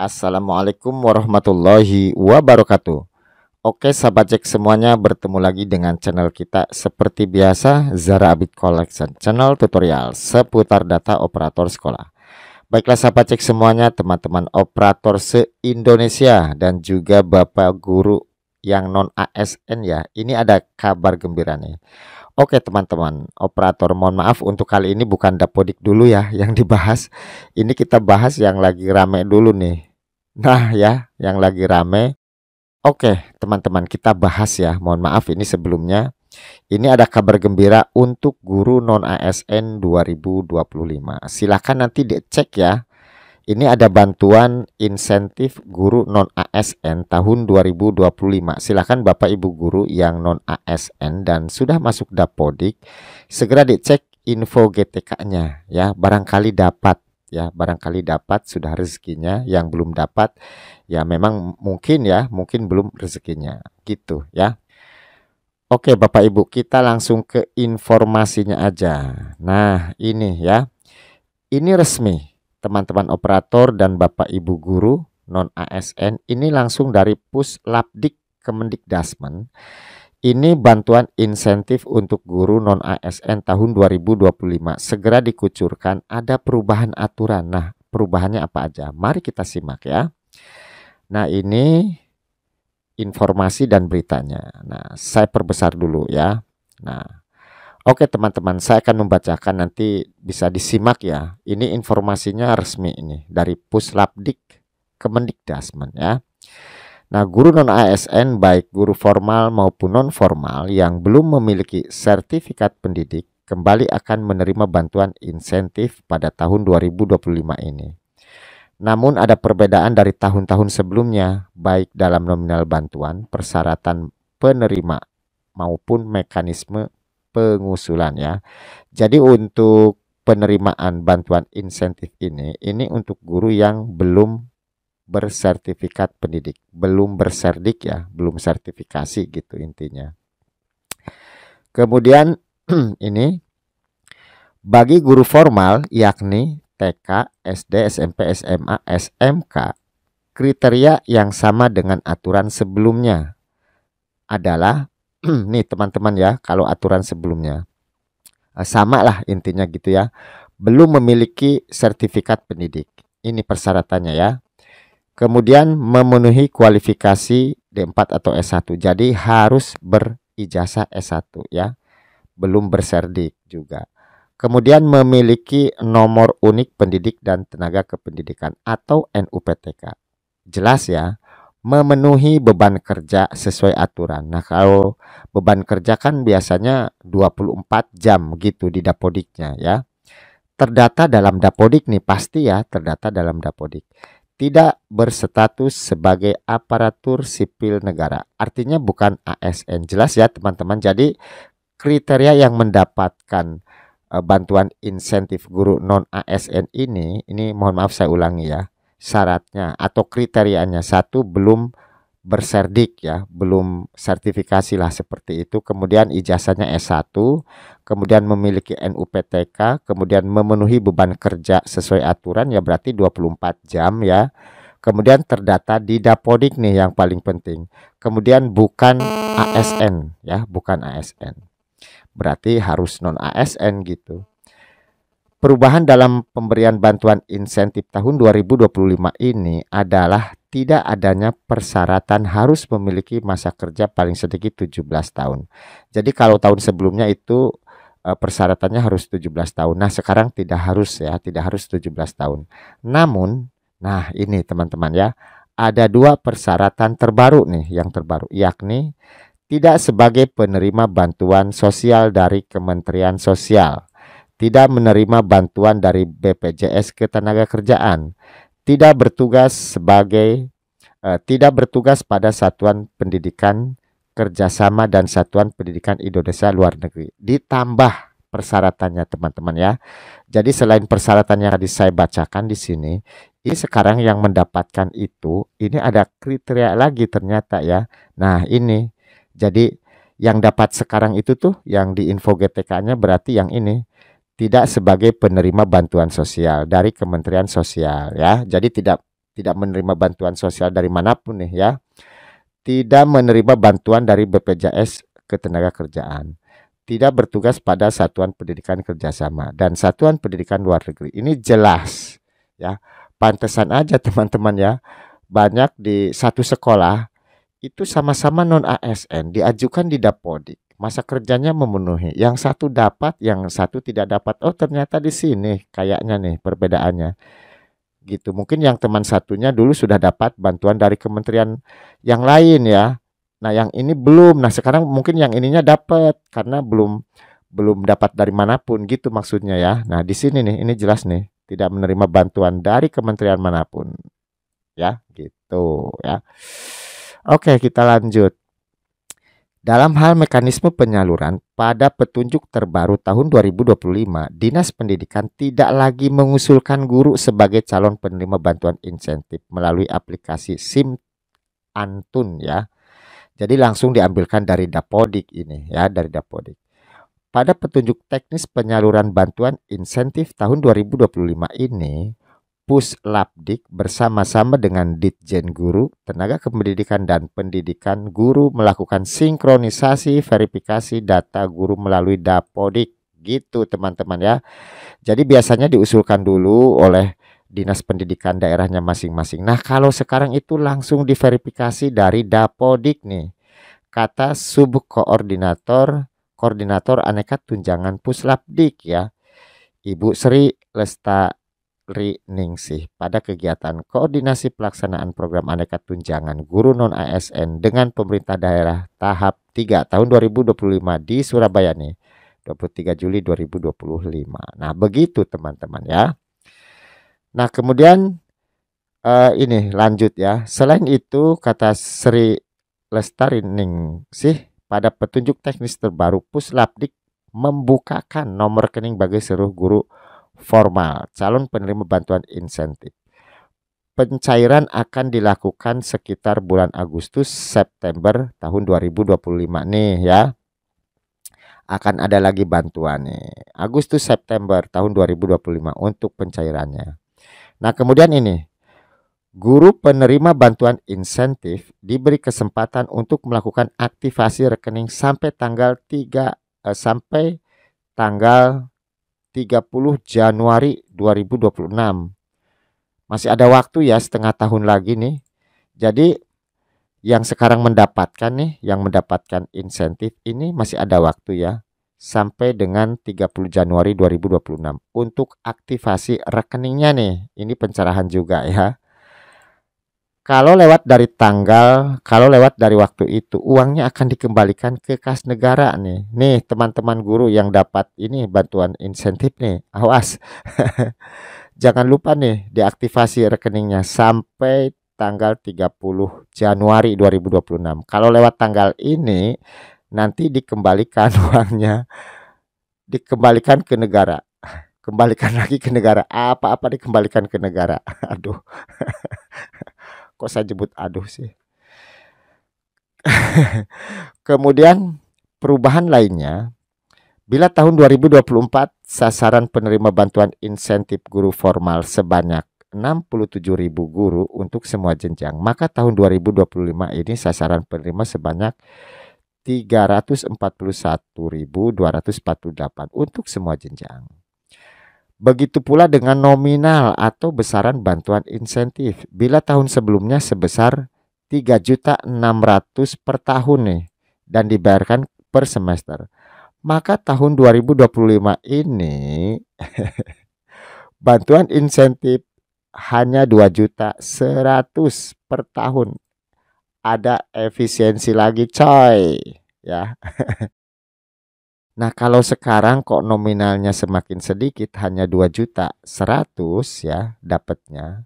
Assalamualaikum warahmatullahi wabarakatuh. Oke sahabat cek semuanya, bertemu lagi dengan channel kita seperti biasa, Zara Abid Collection, channel tutorial seputar data operator sekolah. Baiklah sahabat cek semuanya, teman-teman operator se-Indonesia dan juga Bapak guru yang non ASN ya. Ini ada kabar gembira nih. Oke teman-teman operator, mohon maaf untuk kali ini bukan dapodik dulu ya yang dibahas. Ini kita bahas yang lagi rame dulu nih. Nah ya, yang lagi rame. Oke teman-teman, kita bahas ya. Mohon maaf ini sebelumnya. Ini ada kabar gembira untuk guru non ASN 2025. Silakan nanti dicek ya. Ini ada bantuan insentif guru non ASN tahun 2025. Silakan Bapak Ibu guru yang non ASN dan sudah masuk dapodik, segera dicek info GTK-nya ya. Barangkali dapat ya, barangkali dapat sudah rezekinya. Yang belum dapat ya memang mungkin ya, mungkin belum rezekinya gitu ya. Oke Bapak Ibu, kita langsung ke informasinya aja. Nah ini ya, ini resmi teman-teman operator dan Bapak Ibu guru non ASN, ini langsung dari Puslapdik Kemendikdasmen. Ini bantuan insentif untuk guru non ASN tahun 2025 segera dikucurkan, ada perubahan aturan. Nah, perubahannya apa aja? Mari kita simak ya. Nah, ini informasi dan beritanya. Nah, saya perbesar dulu ya. Nah, oke teman-teman, saya akan membacakan, nanti bisa disimak ya. Ini informasinya resmi ini dari Puslapdik Kemendikdasmen ya. Nah, guru non ASN baik guru formal maupun non formal yang belum memiliki sertifikat pendidik kembali akan menerima bantuan insentif pada tahun 2025 ini. Namun ada perbedaan dari tahun-tahun sebelumnya, baik dalam nominal bantuan, persyaratan penerima maupun mekanisme pengusulan ya. Jadi untuk penerimaan bantuan insentif ini untuk guru yang belum bersertifikat pendidik, belum berserdik ya, belum sertifikasi gitu intinya. Kemudian ini bagi guru formal yakni TK, SD, SMP, SMA, SMK, kriteria yang sama dengan aturan sebelumnya adalah nih teman-teman ya, kalau aturan sebelumnya sama lah intinya gitu ya, belum memiliki sertifikat pendidik, ini persyaratannya ya. Kemudian memenuhi kualifikasi D4 atau S1, jadi harus berijazah S1 ya, belum berserdik juga. Kemudian memiliki nomor unik pendidik dan tenaga kependidikan atau NUPTK, jelas ya. Memenuhi beban kerja sesuai aturan. Nah, kalau beban kerja kan biasanya 24 jam gitu di dapodiknya ya. Terdata dalam dapodik nih, pasti ya terdata dalam dapodik. Tidak berstatus sebagai aparatur sipil negara. Artinya bukan ASN. Jelas ya teman-teman. Jadi kriteria yang mendapatkan bantuan insentif guru non ASN ini mohon maaf saya ulangi ya. Syaratnya atau kriterianya, satu, belum berserdik ya, belum sertifikasi lah seperti itu. Kemudian ijazahnya S1, kemudian memiliki NUPTK, kemudian memenuhi beban kerja sesuai aturan ya, berarti 24 jam ya. Kemudian terdata di dapodik nih yang paling penting. Kemudian bukan ASN ya, bukan ASN. Berarti harus non ASN gitu. Perubahan dalam pemberian bantuan insentif tahun 2025 ini adalah tidak adanya persyaratan harus memiliki masa kerja paling sedikit 17 tahun. Jadi kalau tahun sebelumnya itu persyaratannya harus 17 tahun. Nah, sekarang tidak harus ya, tidak harus 17 tahun. Namun, nah ini teman-teman ya, ada dua persyaratan terbaru nih, yang terbaru, yakni tidak sebagai penerima bantuan sosial dari Kementerian Sosial, tidak menerima bantuan dari BPJS Ketenagakerjaan, tidak bertugas pada Satuan Pendidikan Kerjasama dan Satuan Pendidikan Indonesia Luar Negeri. Ditambah persyaratannya teman-teman ya. Jadi selain persyaratan yang tadi saya bacakan di sini, ini sekarang yang mendapatkan itu, ini ada kriteria lagi ternyata ya. Nah ini, jadi yang dapat sekarang itu tuh yang di info GTK-nya berarti yang ini, tidak sebagai penerima bantuan sosial dari Kementerian Sosial ya. Jadi tidak tidak menerima bantuan sosial dari manapun nih ya, tidak menerima bantuan dari BPJS Ketenagakerjaan, tidak bertugas pada satuan pendidikan kerjasama dan satuan pendidikan luar negeri. Ini jelas ya. Pantesan aja teman-teman ya, banyak di satu sekolah itu sama-sama non ASN diajukan di Dapodik. Masa kerjanya memenuhi. Yang satu dapat, yang satu tidak dapat. Oh, ternyata di sini kayaknya nih perbedaannya. Gitu. Mungkin yang teman satunya dulu sudah dapat bantuan dari kementerian yang lain ya. Nah, yang ini belum. Nah, sekarang mungkin yang ininya dapat karena belum dapat dari manapun gitu maksudnya ya. Nah, di sini nih ini jelas nih tidak menerima bantuan dari kementerian manapun ya, gitu ya. Oke, kita lanjut. Dalam hal mekanisme penyaluran, pada petunjuk terbaru tahun 2025, Dinas Pendidikan tidak lagi mengusulkan guru sebagai calon penerima bantuan insentif melalui aplikasi SIM Antun ya. Jadi langsung diambilkan dari Dapodik ini ya, dari Dapodik. Pada petunjuk teknis penyaluran bantuan insentif tahun 2025 ini, Puslapdik bersama-sama dengan Ditjen Guru, Tenaga Kependidikan dan Pendidikan Guru melakukan sinkronisasi verifikasi data guru melalui Dapodik. Gitu teman-teman ya. Jadi biasanya diusulkan dulu oleh Dinas Pendidikan daerahnya masing-masing. Nah, kalau sekarang itu langsung diverifikasi dari Dapodik nih. Kata Koordinator Aneka Tunjangan Puslapdik ya, Ibu Sri Lestari pada kegiatan koordinasi pelaksanaan program Aneka Tunjangan Guru Non ASN dengan pemerintah daerah tahap 3 tahun 2025 di Surabaya nih, 23 Juli 2025. Nah, begitu teman-teman ya. Nah, kemudian ini lanjut ya. Selain itu, kata Sri Lestari pada petunjuk teknis terbaru Puslapdik membukakan nomor rekening bagi seluruh guru formal calon penerima bantuan insentif. Pencairan akan dilakukan sekitar bulan Agustus September tahun 2025 nih ya. Akan ada lagi bantuan nih. Agustus September tahun 2025 untuk pencairannya. Nah, kemudian ini guru penerima bantuan insentif diberi kesempatan untuk melakukan aktivasi rekening sampai tanggal 30 Januari 2026. Masih ada waktu ya, setengah tahun lagi nih. Jadi yang sekarang mendapatkan insentif ini masih ada waktu ya. Sampai dengan 30 Januari 2026 untuk aktivasi rekeningnya nih. Ini pencerahan juga ya. Kalau lewat dari waktu itu, uangnya akan dikembalikan ke kas negara nih. Nih teman-teman guru yang dapat ini bantuan insentif nih, awas. Jangan lupa nih diaktifasi rekeningnya sampai tanggal 30 Januari 2026. Kalau lewat tanggal ini, nanti dikembalikan uangnya. Dikembalikan ke negara. Kembalikan lagi ke negara. Apa-apa dikembalikan ke negara. Aduh. Kok saya jemput aduh sih. Kemudian perubahan lainnya, bila tahun 2024 sasaran penerima bantuan insentif guru formal sebanyak 67.000 guru untuk semua jenjang, maka tahun 2025 ini sasaran penerima sebanyak 341.248 untuk semua jenjang. Begitu pula dengan nominal atau besaran bantuan insentif. Bila tahun sebelumnya sebesar 3.600.000 per tahun nih dan dibayarkan per semester. Maka tahun 2025 ini bantuan insentif hanya 2.100.000 per tahun. Ada efisiensi lagi coy ya. Nah, kalau sekarang kok nominalnya semakin sedikit, hanya 2.100.000 ya dapatnya.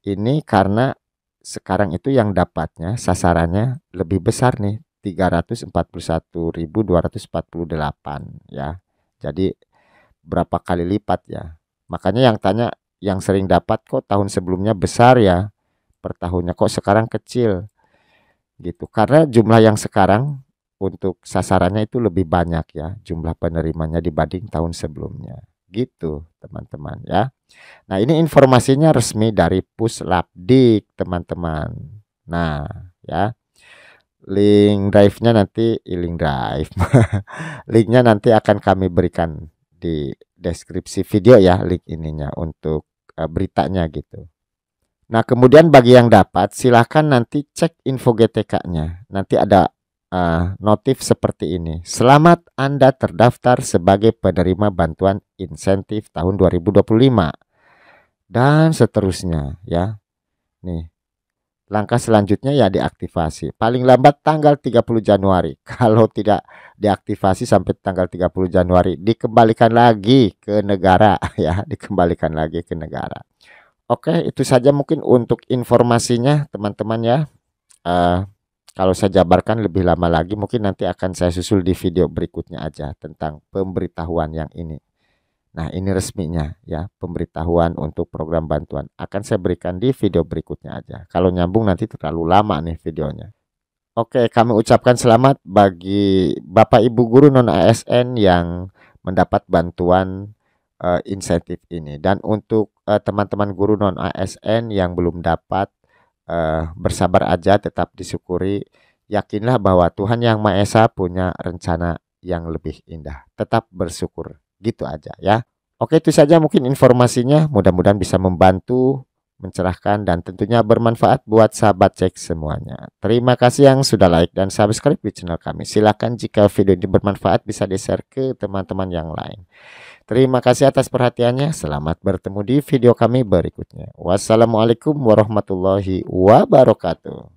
Ini karena sekarang itu yang dapatnya sasarannya lebih besar nih, 341.248 ya. Jadi berapa kali lipat ya. Makanya yang tanya, yang sering dapat kok tahun sebelumnya besar ya per tahunnya, kok sekarang kecil gitu. Karena jumlah yang sekarang untuk sasarannya itu lebih banyak ya jumlah penerimanya dibanding tahun sebelumnya gitu teman-teman ya. Nah, ini informasinya resmi dari Puslapdik teman-teman. Nah, ya. Link drive-nya nanti link drive. Linknya nanti akan kami berikan di deskripsi video ya, link ininya untuk beritanya gitu. Nah, kemudian bagi yang dapat silahkan nanti cek info GTK-nya. Nanti ada notif seperti ini. Selamat Anda terdaftar sebagai penerima bantuan insentif tahun 2025 dan seterusnya ya. Nih, langkah selanjutnya ya diaktifasi. Paling lambat tanggal 30 Januari. Kalau tidak diaktifasi sampai tanggal 30 Januari, dikembalikan lagi ke negara ya, dikembalikan lagi ke negara. Oke, itu saja mungkin untuk informasinya teman-teman ya. Kalau saya jabarkan lebih lama lagi, mungkin nanti akan saya susul di video berikutnya aja tentang pemberitahuan yang ini. Nah, ini resminya ya, pemberitahuan untuk program bantuan. Akan saya berikan di video berikutnya aja. Kalau nyambung nanti terlalu lama nih videonya. Oke, kami ucapkan selamat bagi Bapak Ibu guru non ASN yang mendapat bantuan insentif ini. Dan untuk teman-teman guru non ASN yang belum dapat, bersabar aja, tetap disyukuri. Yakinlah bahwa Tuhan Yang Maha Esa punya rencana yang lebih indah. Tetap bersyukur. Gitu aja ya. Oke, itu saja mungkin informasinya. Mudah-mudahan bisa membantu, mencerahkan, dan tentunya bermanfaat buat sahabat cek semuanya. Terima kasih yang sudah like dan subscribe di channel kami. Silahkan jika video ini bermanfaat bisa di-share ke teman-teman yang lain. Terima kasih atas perhatiannya. Selamat bertemu di video kami berikutnya. Wassalamualaikum warahmatullahi wabarakatuh.